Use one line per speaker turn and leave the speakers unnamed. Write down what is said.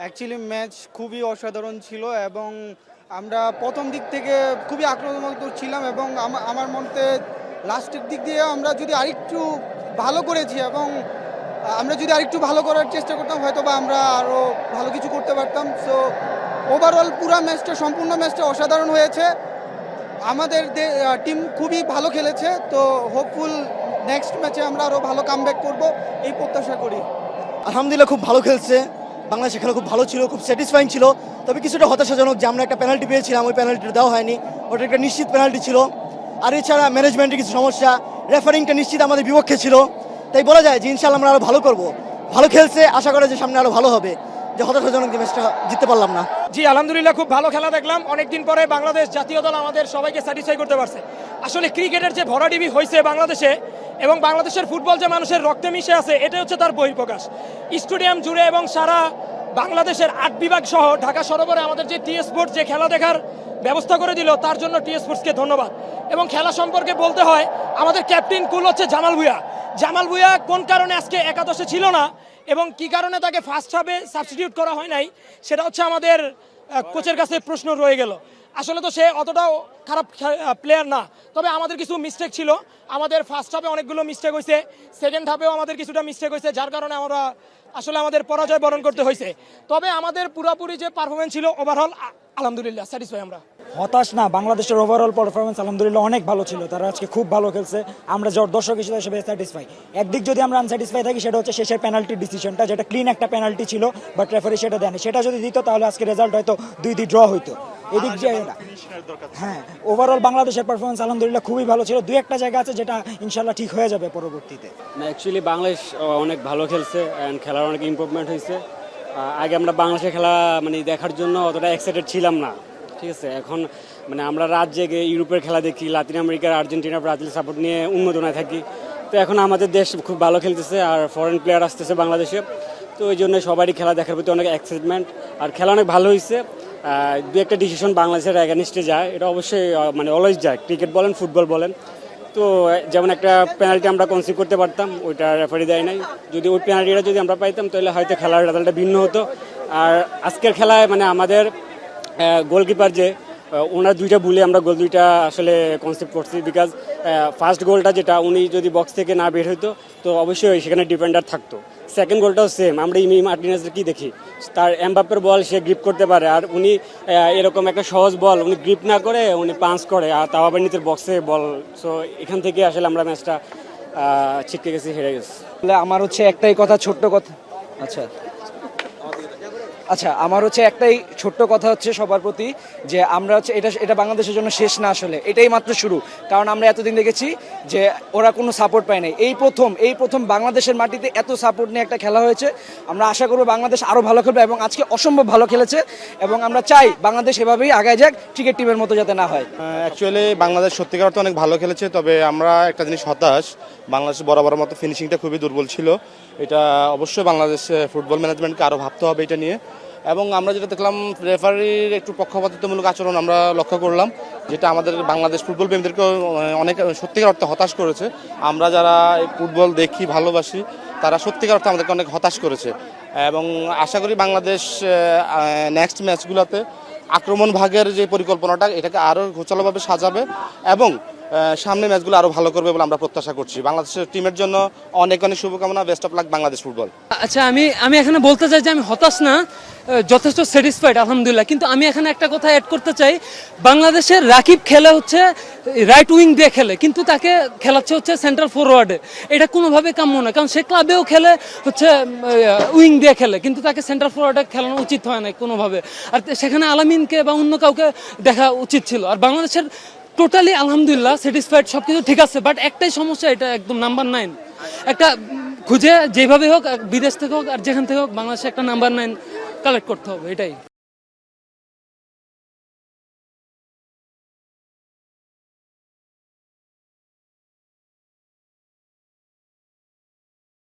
Actually match খুবই অসাধারণ ছিল এবং আমরা প্রথম দিক থেকে খুবই আক্রমণাত্মক ছিলাম এবং আমার মতে লাস্টের দিক দিয়ে আমরা যদি আরেকটু ভালো করেছি এবং আমরা যদি আরেকটু ভালো করার চেষ্টা করতাম হয়তো বা আমরা আরও ভালো কিছু করতে পারতাম। সো ওভারঅল পুরো ম্যাচটা সম্পূর্ণ ম্যাচটা অসাধারণ হয়েছে। আমাদের টিম খুবই ভালো খেলেছে, তো হোপফুল নেক্সট ম্যাচে আমরা আরও ভালো কামব্যাক করব এই প্রত্যাশা করি।
আলহামদুলিল্লাহ খুব ভালো খেলছে, বাংলাদেশের খেলা খুব ভালো ছিল, খুব স্যাটিসফাইং ছিল। তবে কিছুটা হতাশাজনক যে আমরা একটা পেনাল্টি পেয়েছিলাম, ওই পেনাল্টিটা দেওয়া হয়নি, ওটা একটা নিশ্চিত পেনাল্টি ছিল। আর এছাড়া ম্যানেজমেন্টের কিছু সমস্যা, রেফারিংটা নিশ্চিত আমাদের বিপক্ষে ছিল। তাই বলা যায় যে ইনশাল্লাহ আমরা আরও ভালো করব। ভালো খেলছে, আশা করে যে সামনে আরও ভালো হবে। যে হতাশাজনক যে ম্যাচটা জিততে পারলাম না।
জি আলহামদুলিল্লাহ খুব ভালো খেলা দেখলাম। অনেকদিন পরে বাংলাদেশ জাতীয় দল আমাদের সবাইকে স্যাটিসফাই করতে পারছে। আসলে ক্রিকেটের যে ভরাডিবি হয়েছে বাংলাদেশে এবং বাংলাদেশের ফুটবল যে মানুষের রক্তে মিশে আছে, এটা হচ্ছে তার বহিঃপ্রকাশ। স্টেডিয়াম জুড়ে এবং সারা বাংলাদেশের 8 বিভাগ সহ ঢাকা সরোবরে আমাদের যে টি স্পোর্টস যে খেলা দেখার ব্যবস্থা করে দিল, তার জন্য টি স্পোর্টসকে ধন্যবাদ। এবং খেলা সম্পর্কে বলতে হয়, আমাদের ক্যাপ্টেন কুল হচ্ছে জামাল ভুঁইয়া। জামাল ভুঁইয়া কোন কারণে আজকে একাদশে ছিল না এবং কি কারণে তাকে ফার্স্ট হাফে সাবস্টিটিউট করা হয় নাই, সেটা হচ্ছে আমাদের কোচের কাছে প্রশ্ন রয়ে গেল। আসলে তো সে অতটাও খারাপ প্লেয়ার না, তবে আমাদের কিছু মিস্টেক ছিল। আমাদের ফার্স্ট হাফে অনেকগুলো মিস্টেক হয়েছে, সেকেন্ড হাফেও আমাদের কিছুটা মিস্টেক হয়েছে, যার কারণে আমরা আসলে আমাদের পরাজয় বরণ করতে হয়েছে। তবে আমাদের পুরোপুরি যে পারফরমেন্স ছিল ওভারঅল আলহামদুলিল্লাহ স্যাটিসফাই আমরা।
হতাশ না, বাংলাদেশের ওভারঅল পারফরমেন্স আলহামদুলিল্লাহ অনেক ভালো ছিল। তারা আজকে খুব ভালো খেলছে, আমরা দর্শক হিসেবে স্যাটিসফাই। একদিক যদি আমরা আনস্যাটিসফাই থাকি সেটা হচ্ছে শেষের পেনাল্টি ডিসিশনটা, যেটা ক্লিন একটা পেনাল্টি ছিল, বাট রেফারি সেটা দেয়নি। সেটা যদি দিত তাহলে আজকে রেজাল্ট হয়তো 2-2 ড্র হইতো। এদিক যে হ্যাঁ, ওভারঅল বাংলাদেশের পারফরমেন্স আলহামদুলিল্লাহ খুবই ভালো ছিল। 2-1টা জায়গা আছে যেটা ইনশাল্লাহ ঠিক হয়ে যাবে পরবর্তীতে।
না, অ্যাকচুয়ালি বাংলাদেশ অনেক ভালো খেলছে অ্যান্ড খেলার অনেক ইমপ্রুভমেন্ট হয়েছে। আগে আমরা বাংলাদেশের খেলা দেখার জন্য অতটা এক্সাইটেড ছিলাম না, ঠিক আছে। এখন আমরা রাত জেগে ইউরোপের খেলা দেখি, লাতিন আমেরিকার আর্জেন্টিনা ব্রাজিল সাপোর্ট নিয়ে উন্মোদনায় থাকি। তো এখন আমাদের দেশ খুব ভালো খেলতেছে আর ফরেন প্লেয়ার আসতেছে বাংলাদেশে, তো ওই জন্য সবারই খেলা দেখার প্রতি অনেক এক্সাইটমেন্ট। আর খেলা অনেক ভালো হয়েছে। 2-1টা ডিসিশন বাংলাদেশের অ্যাগেনিস্টে যায়, এটা অবশ্যই অলওয়েজ যায়, ক্রিকেট বলেন ফুটবল বলেন। তো যেমন একটা পেনাল্টি আমরা কনসিভ করতে পারতাম, ওইটা রেফারি দেয় নাই। যদি ওই পেনাল্টিটা যদি আমরা পাইতাম তাহলে হয়তো খেলার রেজাল্টটা ভিন্ন হতো। আর আজকের খেলায় আমাদের গোলকিপার যে ওনার 2টা ভুলে আমরা গোল 2টা আসলে কনসেপ্ট করছি। বিকজ ফার্স্ট গোলটা যেটা উনি যদি বক্স থেকে না বের হইতো তো অবশ্যই সেখানে ডিফেন্ডার থাকতো। সেকেন্ড গোলটাও সেম, আমরা ইমি মার্টিনেজের কি দেখি, তার এমবাপ্পের বল সে গ্রিপ করতে পারে, আর উনি এরকম একটা সহজ বল উনি গ্রিপ না করে উনি পাঞ্চ করে, আর তাও আবার নিজের বক্সে বল। সো এখান থেকে আসলে আমরা ম্যাচটা ছিটকে গেছি, হেরে গেছি।
আমার হচ্ছে একটাই কথা, ছোট্ট কথা। আচ্ছা আমার হচ্ছে একটাই ছোট্ট কথা হচ্ছে সবার প্রতি, যে আমরা হচ্ছে এটা বাংলাদেশের জন্য শেষ না, আসলে এটাই মাত্র শুরু। কারণ আমরা এতদিন দেখেছি যে ওরা কোনো সাপোর্ট পায় নাই, এই প্রথম বাংলাদেশের মাটিতে এত সাপোর্ট নিয়ে একটা খেলা হয়েছে। আমরা আশা করবো বাংলাদেশ আরও ভালো খেলবে এবং আজকে অসম্ভব ভালো খেলেছে এবং আমরা চাই বাংলাদেশ এভাবেই আগায় যাক, ক্রিকেট টিমের মতো যাতে না হয়।
অ্যাকচুয়ালি বাংলাদেশ সত্যিকার অর্থে অনেক ভালো খেলেছে, তবে আমরা একটা জিনিস হতাশ, বাংলাদেশ বরাবর মতো ফিনিশিংটা খুবই দুর্বল ছিল। এটা অবশ্যই বাংলাদেশ ফুটবল ম্যানেজমেন্টকে আরও ভাবতে হবে এটা নিয়ে। এবং আমরা যেটা দেখলাম, রেফারির একটু পক্ষপাতিত্বমূলক আচরণ আমরা লক্ষ্য করলাম, যেটা আমাদের বাংলাদেশ ফুটবল প্রেমীদেরকে অনেক সত্যিকার অর্থে হতাশ করেছে। আমরা যারা ফুটবল দেখি ভালোবাসি তারা সত্যিকার অর্থে আমাদেরকে অনেক হতাশ করেছে। এবং আশা করি বাংলাদেশ নেক্সট ম্যাচগুলোতে আক্রমণ ভাগের যে পরিকল্পনাটা এটাকে আরও গোছালোভাবে সাজাবে এবং সামনে ম্যাচগুলো আরও ভালো করবে বলে আমরা প্রত্যাশা করছি। বাংলাদেশের টিমের জন্য অনেক অনেক শুভকামনা, best of luck Bangladesh football.
আচ্ছা আমি এখানে বলতে চাই যে আমি হতাশ না, যথেষ্ট স্যাটিসফাইড আলহামদুলিল্লাহ। কিন্তু আমি এখানে একটা কথা অ্যাড করতে চাই, বাংলাদেশের রাকিব খেলে হচ্ছে রাইট উইং দিয়ে খেলে, কিন্তু তাকে খেলাচ্ছে হচ্ছে সেন্ট্রাল ফরওয়ার্ডে। এটা কোনোভাবে কাম্য না, কারণ সে ক্লাবেও খেলে হচ্ছে উইং দিয়ে খেলে, কিন্তু তাকে সেন্ট্রাল ফরওয়ার্ডে খেলানো উচিত হয় না কোনোভাবে। আর সেখানে আলামিনকে বা অন্য কাউকে দেখা উচিত ছিল। আর বাংলাদেশের টোটালি আলহামদুলিল্লাহ স্যাটিসফাইড, সব কিছু ঠিক আছে, বাট একটাই সমস্যা, এটা একদম নাম্বার 9 একটা খুঁজে যেভাবে হোক, বিদেশ থেকে হোক আর যেখান থেকে হোক, বাংলাদেশে একটা নাম্বার 9 কালেক্ট করতে হবে, এটাই।